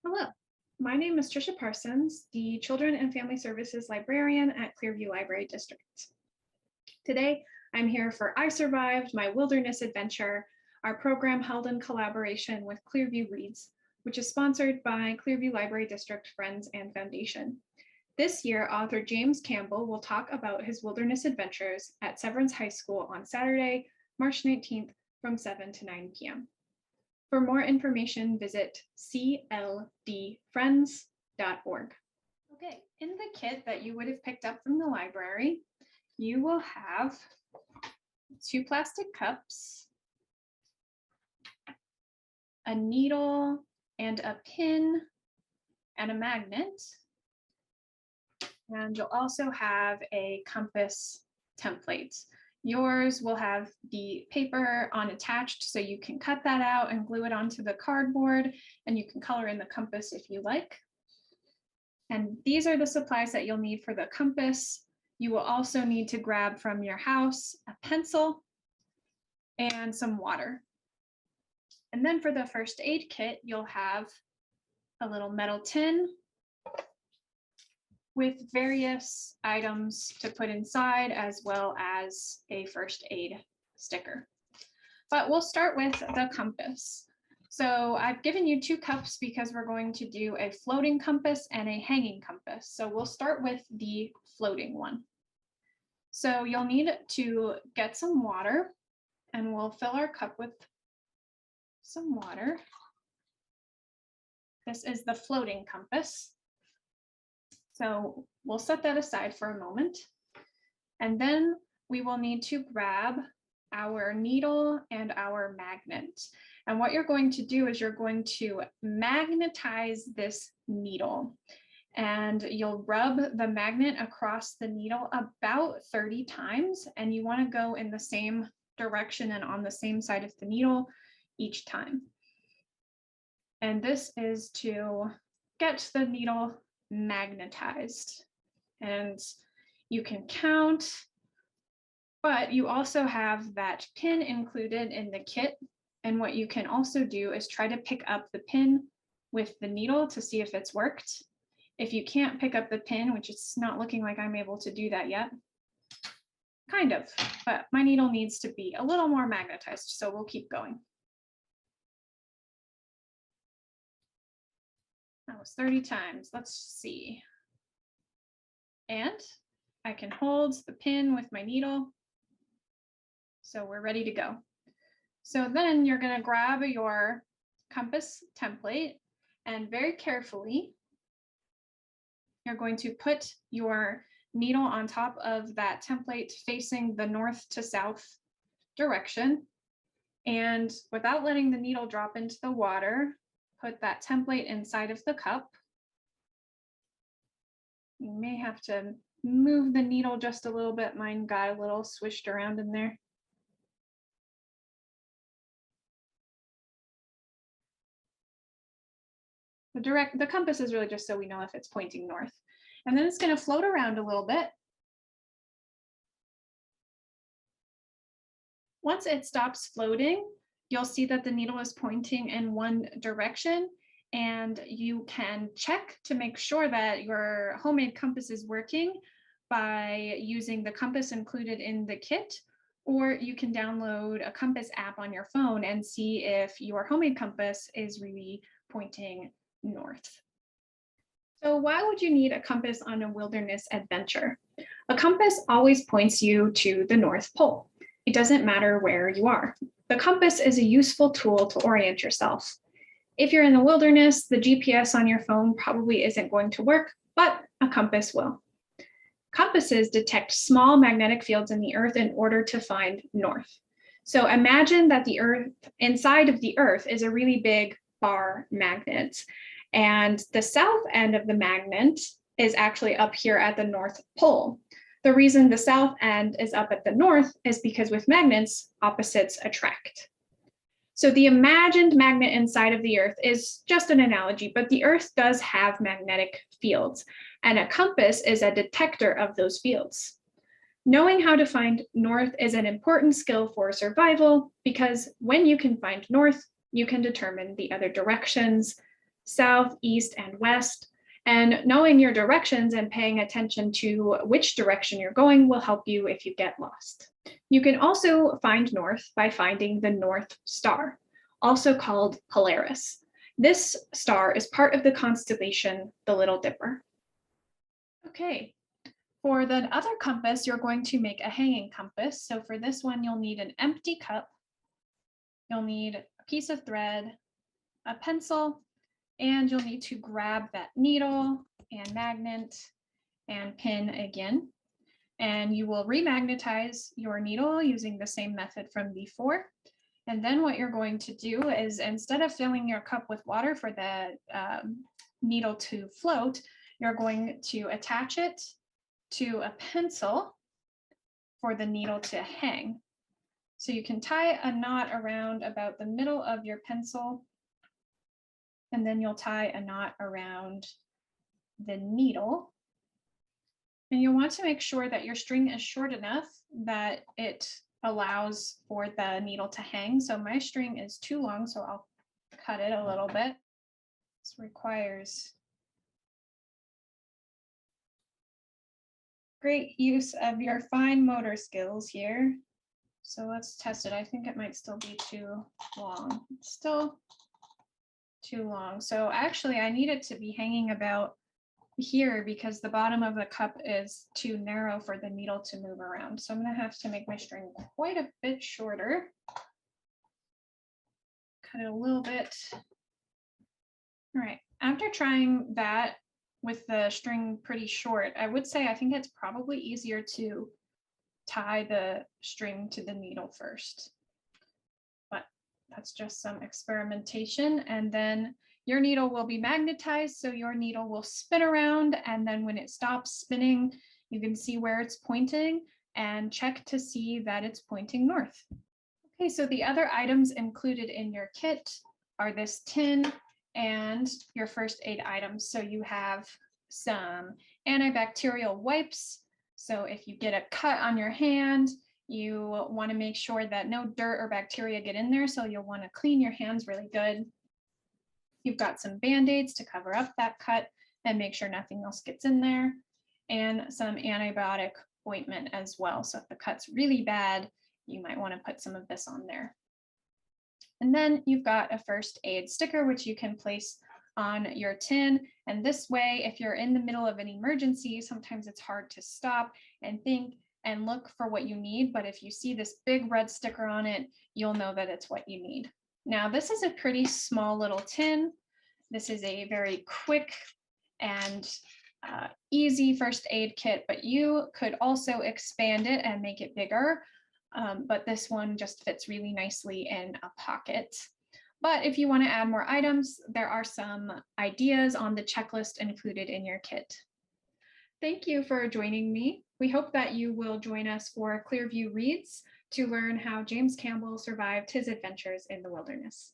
Hello, my name is Trisha Parsons, the Children and Family Services Librarian at Clearview Library District. Today, I'm here for I Survived My Wilderness Adventure, our program held in collaboration with Clearview Reads, which is sponsored by Clearview Library District Friends and Foundation. This year, author James Campbell will talk about his wilderness adventures at Severance High School on Saturday, March 19th from 7 to 9 p.m. For more information, visit cldfriends.org. Okay, in the kit that you would have picked up from the library, you will have 2 plastic cups, a needle and a pin, and a magnet. And you'll also have a compass template. Yours will have the paper on attached, so you can cut that out and glue it onto the cardboard, and you can color in the compass if you like. And these are the supplies that you'll need for the compass. You will also need to grab from your house a pencil and some water. And then for the first aid kit, you'll have a little metal tin with various items to put inside, as well as a first aid sticker. But we'll start with the compass. So I've given you 2 cups because we're going to do a floating compass and a hanging compass. So we'll start with the floating one. So you'll need to get some water, and we'll fill our cup with some water. This is the floating compass. So we'll set that aside for a moment. And then we will need to grab our needle and our magnet. And what you're going to do is you're going to magnetize this needle. And you'll rub the magnet across the needle about 30 times. And you want to go in the same direction and on the same side of the needle each time. And this is to get the needle magnetized. And you can count, but you also have that pin included in the kit. And what you can also do is try to pick up the pin with the needle to see if it's worked. If you can't pick up the pin, which it's not looking like I'm able to do that yet, kind of, but my needle needs to be a little more magnetized, so we'll keep going. That was 30 times. Let's see. And I can hold the pin with my needle. So we're ready to go. So then you're going to grab your compass template, and very carefully, you're going to put your needle on top of that template facing the north to south direction. And without letting the needle drop into the water, put that template inside of the cup. You may have to move the needle just a little bit. Mine got a little swished around in there. The compass is really just so we know if it's pointing north. And then it's going to float around a little bit. Once it stops floating, you'll see that the needle is pointing in one direction, and you can check to make sure that your homemade compass is working by using the compass included in the kit, or you can download a compass app on your phone and see if your homemade compass is really pointing north. So why would you need a compass on a wilderness adventure? A compass always points you to the North Pole. It doesn't matter where you are. The compass is a useful tool to orient yourself. If you're in the wilderness, the GPS on your phone probably isn't going to work, but a compass will. Compasses detect small magnetic fields in the earth in order to find north. So imagine that the earth, inside of the earth, is a really big bar magnet. And the south end of the magnet is actually up here at the North Pole. The reason the south end is up at the north is because with magnets, opposites attract. So the imagined magnet inside of the earth is just an analogy, but the earth does have magnetic fields, and a compass is a detector of those fields. Knowing how to find north is an important skill for survival, because when you can find north, you can determine the other directions south, east, and west. And knowing your directions and paying attention to which direction you're going will help you if you get lost. You can also find north by finding the North Star, also called Polaris. This star is part of the constellation, the Little Dipper. Okay, for the other compass, you're going to make a hanging compass. So for this one, you'll need an empty cup, you'll need a piece of thread, a pencil, and you'll need to grab that needle and magnet and pin again. And you will remagnetize your needle using the same method from before. And then what you're going to do is, instead of filling your cup with water for the needle to float, you're going to attach it to a pencil for the needle to hang. So you can tie a knot around about the middle of your pencil, and then you'll tie a knot around the needle. And you'll want to make sure that your string is short enough that it allows for the needle to hang. So my string is too long, so I'll cut it a little bit. This requires great use of your fine motor skills here. So let's test it. I think it might still be too long. It's still too long. So actually I need it to be hanging about here because the bottom of the cup is too narrow for the needle to move around. So I'm going to have to make my string quite a bit shorter. Cut it a little bit. All right, after trying that with the string pretty short, I would say I think it's probably easier to tie the string to the needle first. But that's just some experimentation. And then your needle will be magnetized, so your needle will spin around, and then when it stops spinning, you can see where it's pointing and check to see that it's pointing north. Okay, so the other items included in your kit are this tin and your first aid items. So you have some antibacterial wipes. So if you get a cut on your hand, you want to make sure that no dirt or bacteria get in there. So you'll want to clean your hands really good. You've got some Band-Aids to cover up that cut and make sure nothing else gets in there, and some antibiotic ointment as well. So if the cut's really bad, you might want to put some of this on there. And then you've got a first aid sticker, which you can place on your tin. And this way, if you're in the middle of an emergency, sometimes it's hard to stop and think and look for what you need. But if you see this big red sticker on it, you'll know that it's what you need. Now, this is a pretty small little tin. This is a very quick and easy first aid kit, but you could also expand it and make it bigger. But this one just fits really nicely in a pocket. But if you want to add more items, there are some ideas on the checklist included in your kit. Thank you for joining me. We hope that you will join us for Clearview Reads to learn how James Campbell survived his adventures in the wilderness.